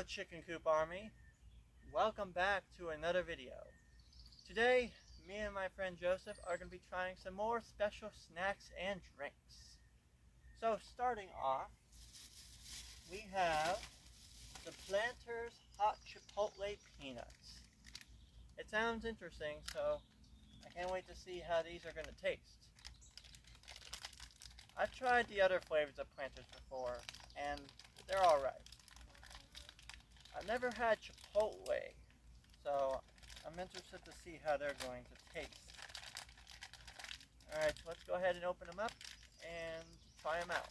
Chicken Coop Army, welcome back to another video. Today, me and my friend Joseph are going to be trying some more special snacks and drinks. So starting off, we have the Planters Hot Chipotle Peanuts. It sounds interesting, so I can't wait to see how these are going to taste. I've tried the other flavors of Planters before, and they're alright. I've never had Chipotle, so I'm interested to see how they're going to taste. Alright, so let's go ahead and open them up and try them out.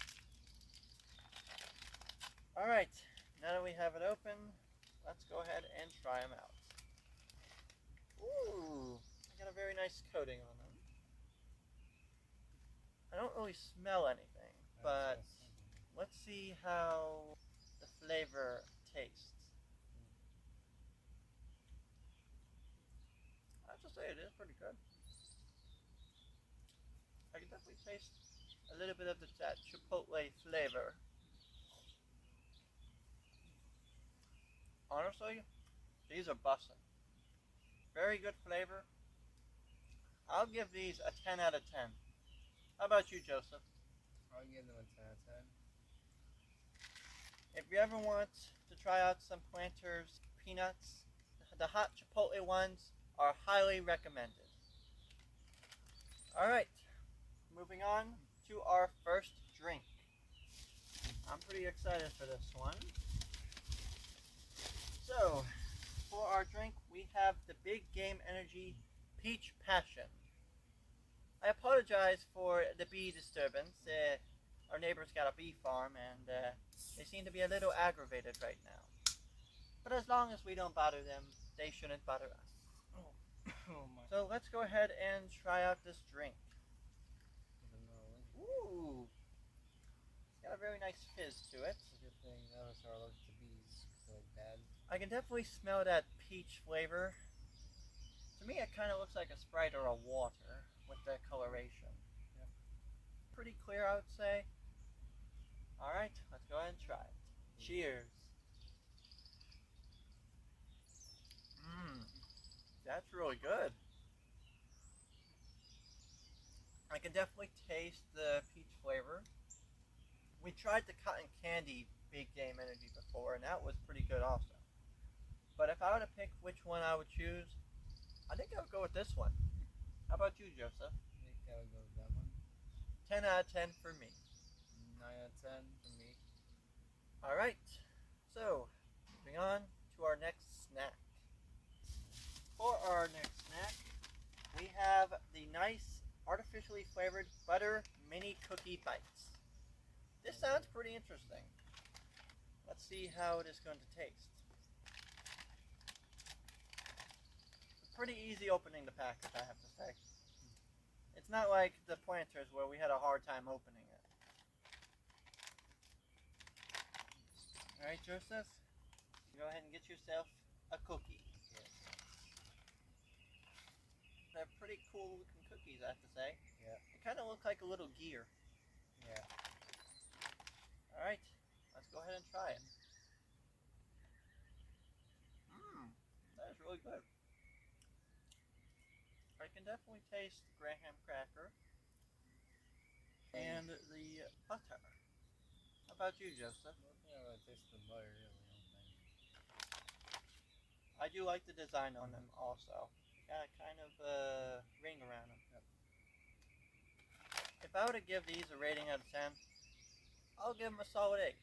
Alright, now that we have it open, let's go ahead and try them out. Ooh, I got a very nice coating on them. I don't really smell anything, but let's see how the flavor tastes. I have to say it is pretty good. I can definitely taste a little bit of that chipotle flavor. Honestly, these are bussin'. Very good flavor. I'll give these a 10 out of 10. How about you, Joseph? I'll give them a 10 out of 10. If you ever want to try out some Planters peanuts, the hot chipotle ones are highly recommended. Alright, moving on to our first drink. I'm pretty excited for this one. So, for our drink, we have the Big Game Energy Peach Passion. I apologize for the bee disturbance. Our neighbor's got a bee farm, and they seem to be a little aggravated right now. But as long as we don't bother them, they shouldn't bother us. So let's go ahead and try out this drink. Ooh, it's got a very nice fizz to it. It's a good thing none of us are allergic to bees. It's like bad. I can definitely smell that peach flavor. To me, it kind of looks like a Sprite or a water with the coloration. Yep. Pretty clear, I would say. Alright, let's go ahead and try it. Cheers. That's really good. I can definitely taste the peach flavor. We tried the cotton candy Big Game Energy before, and that was pretty good also. But if I were to pick which one I would choose, I think I would go with this one. How about you, Joseph? I think I would go with that one. 10 out of 10 for me. 9 out of 10 for me. Alright, so moving on to our next snack. For our next snack, we have the nice artificially flavored butter mini cookie bites. This sounds pretty interesting. Let's see how it is going to taste. Pretty easy opening the package, I have to say. It's not like the Planters where we had a hard time opening it. Alright, Joseph, go ahead and get yourself a cookie. They're pretty cool looking cookies, I have to say. Yeah. They kind of look like a little gear. Yeah. Alright, let's go ahead and try it. That is really good. I can definitely taste the graham cracker and the butter. How about you, Joseph? I think I would taste the butter, really, I don't think. I do like the design on them also. Got a kind of ring around them. Yep. If I were to give these a rating out of 10, I'll give them a solid 8.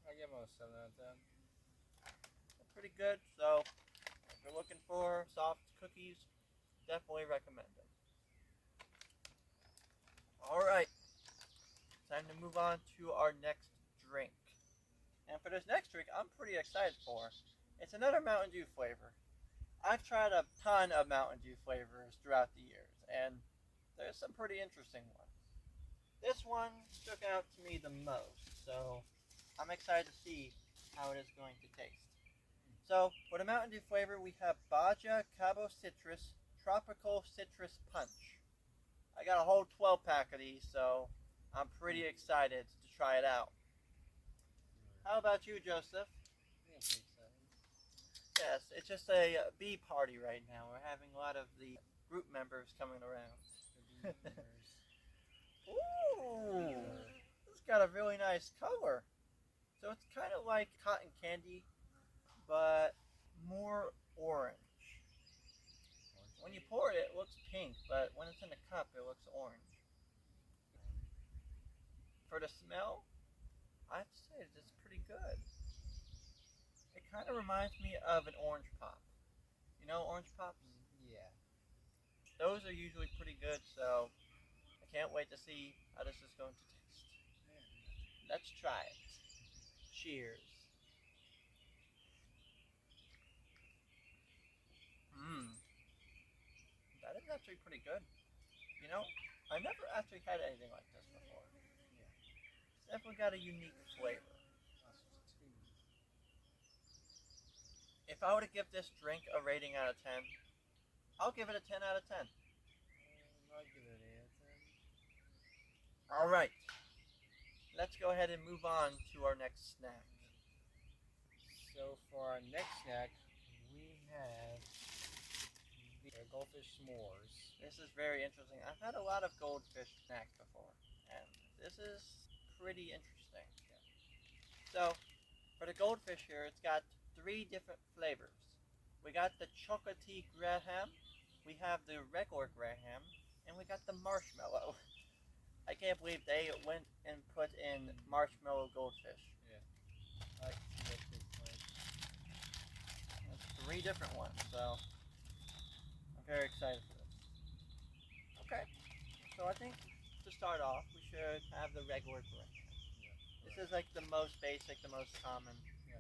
I'll give them a 7 out of 10. They're pretty good, so if you're looking for soft cookies, definitely recommend them. Alright, time to move on to our next drink. And for this next drink, I'm pretty excited for. It's another Mountain Dew flavor. I've tried a ton of Mountain Dew flavors throughout the years, and there's some pretty interesting ones. This one stuck out to me the most, so I'm excited to see how it is going to taste. So, for the Mountain Dew flavor, we have Baja Cabo Citrus Tropical Citrus Punch. I got a whole 12-pack of these, so I'm pretty excited to try it out. How about you, Joseph? Yeah, pretty excited. Yes, it's just a bee party right now. We're having a lot of the group members coming around. The beavers. Ooh, it's got a really nice color. So it's kind of like cotton candy, but more orange. When you pour it, it looks pink, but when it's in a cup, it looks orange. For the smell, I have to say it's pretty good. It kind of reminds me of an orange pop. You know orange pops? Yeah. Those are usually pretty good, so I can't wait to see how this is going to taste. Let's try it. Cheers. Mmm. That is actually pretty good. You know, I never actually had anything like this before. Yeah. It's definitely got a unique flavor. If I were to give this drink a rating out of 10, I'll give it a 10 out of 10. I'll give it an 8 out of 10. Alright. Let's go ahead and move on to our next snack. So for our next snack, we have the goldfish s'mores. This is very interesting. I've had a lot of goldfish snacks before, and this is pretty interesting. So, for the goldfish here, it's got 3 different flavors. We got the chocolatey graham, we have the regular graham, and we got the marshmallow. I can't believe they went and put in marshmallow goldfish. Yeah. I like to see what this like. That's 3 different ones, so I'm very excited for this. Okay, so I think to start off, we should have the regular graham. Yeah. This is like the most basic, the most common. Yeah.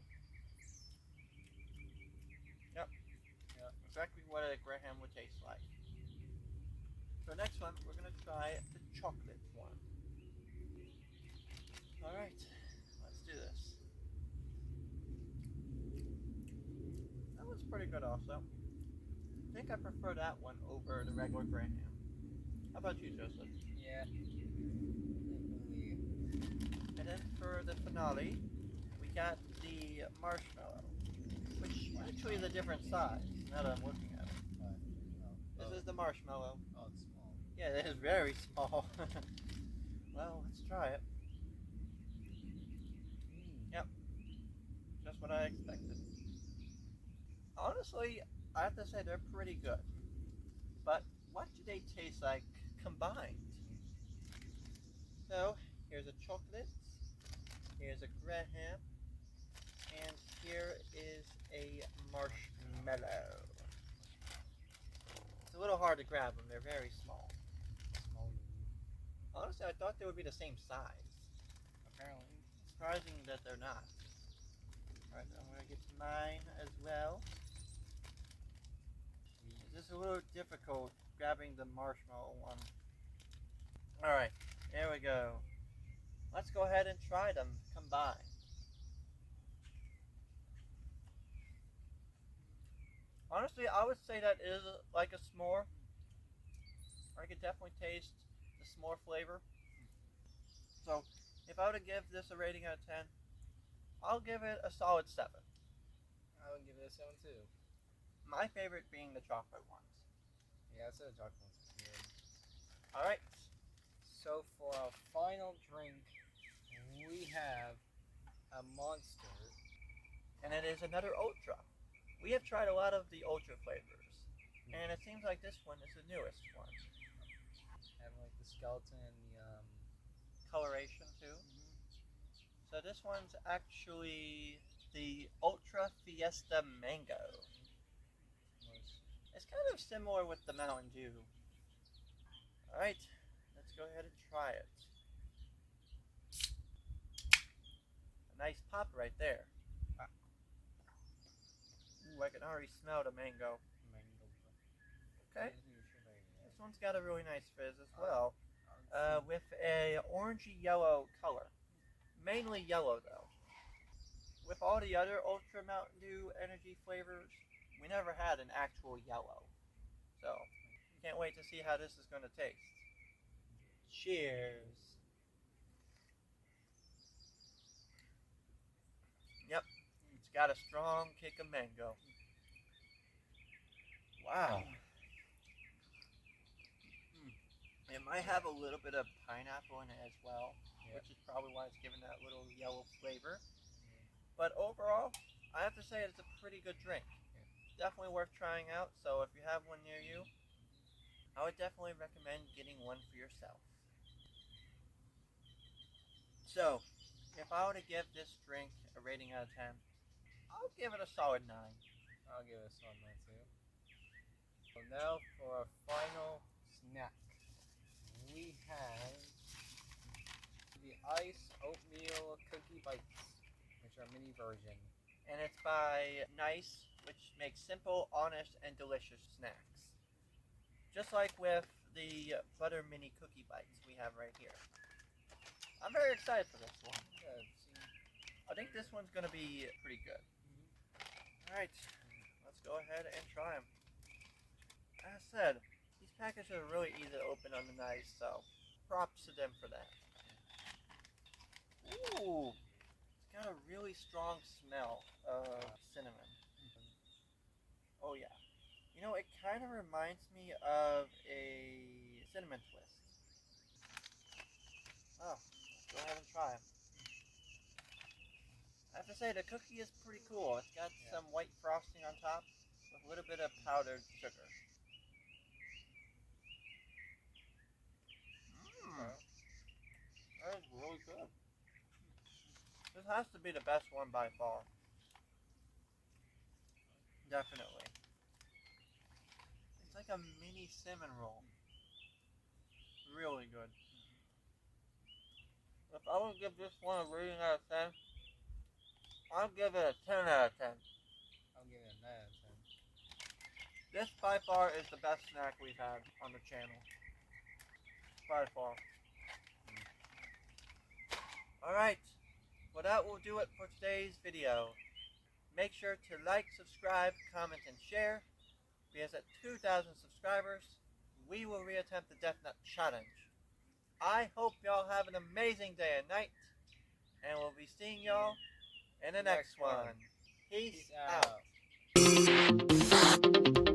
Yep. Yeah. Exactly what a graham would taste like. So next one, we're gonna try the chocolate one. All right, let's do this. That was pretty good also. I think I prefer that one over the regular graham. How about you, Joseph? Yeah. Definitely. And then for the finale, we got the marshmallow, which actually is a different size now that I'm looking at it. This is the marshmallow. Oh, it's small. Yeah, it is very small. Well, let's try it. Yep. Just what I expected. Honestly, I have to say they're pretty good. But what do they taste like combined? So, here's a chocolate, here's a graham, and here is a marshmallow. It's a little hard to grab them, they're very small. Honestly, I thought they would be the same size. Apparently. Surprising that they're not. Alright, I'm going to get to mine as well. It's just a little difficult grabbing the marshmallow one. Alright, here we go. Let's go ahead and try them combined. Honestly, I would say that is like a s'more. I could definitely taste the s'more flavor. So, if I were to give this a rating out of 10, I'll give it a solid 7. I would give it a 7 too. My favorite being the chocolate ones. Yeah, I said the chocolate ones are good. Alright. So for our final drink, we have a Monster. And it is another Ultra. We have tried a lot of the Ultra flavors. And it seems like this one is the newest one. Having like the skeleton and the Coloration too. So this one's actually the Ultra Fiesta Mango. It's kind of similar with the Mountain Dew. Alright, let's go ahead and try it. A nice pop right there. Ooh, I can already smell the mango. Okay. This one's got a really nice fizz as well. With a orangey yellow color. Mainly yellow though. With all the other Ultra Mountain Dew energy flavors, we never had an actual yellow. So, can't wait to see how this is going to taste. Cheers. got a strong kick of mango. Wow. It might have a little bit of pineapple in it as well, which is probably why it's giving that little yellow flavor. But overall, I have to say it's a pretty good drink. Definitely worth trying out. So if you have one near you, I would definitely recommend getting one for yourself. So, if I were to give this drink a rating out of 10, I'll give it a solid 9. I'll give it a solid 9 too. So now for our final snack. We have the Ice Oatmeal Cookie Bites, which are a mini version. And it's by Nice, which makes simple, honest, and delicious snacks. Just like with the Butter Mini Cookie Bites we have right here. I'm very excited for this one. I think this one's going to be pretty good. Alright, let's go ahead and try them. As I said, these packages are really easy to open on the knife, so props to them for that. Ooh, it's got a really strong smell of cinnamon. Oh yeah. You know, it kind of reminds me of a cinnamon twist. Oh, let's go ahead and try them. I have to say, the cookie is pretty cool. It's got some white frosting on top with a little bit of powdered sugar. That is really good. This has to be the best one by far. Definitely. It's like a mini cinnamon roll. Really good. If I would give this one a rating out of 10, I'll give it a 10 out of 10. I'll give it a 9 out of 10. This by far is the best snack we've had on the channel. By far. Alright, well that will do it for today's video. Make sure to like, subscribe, comment, and share, because at 2,000 subscribers, we will reattempt the Death Nut Challenge. I hope y'all have an amazing day and night, and we'll be seeing y'all in the next one. Peace out.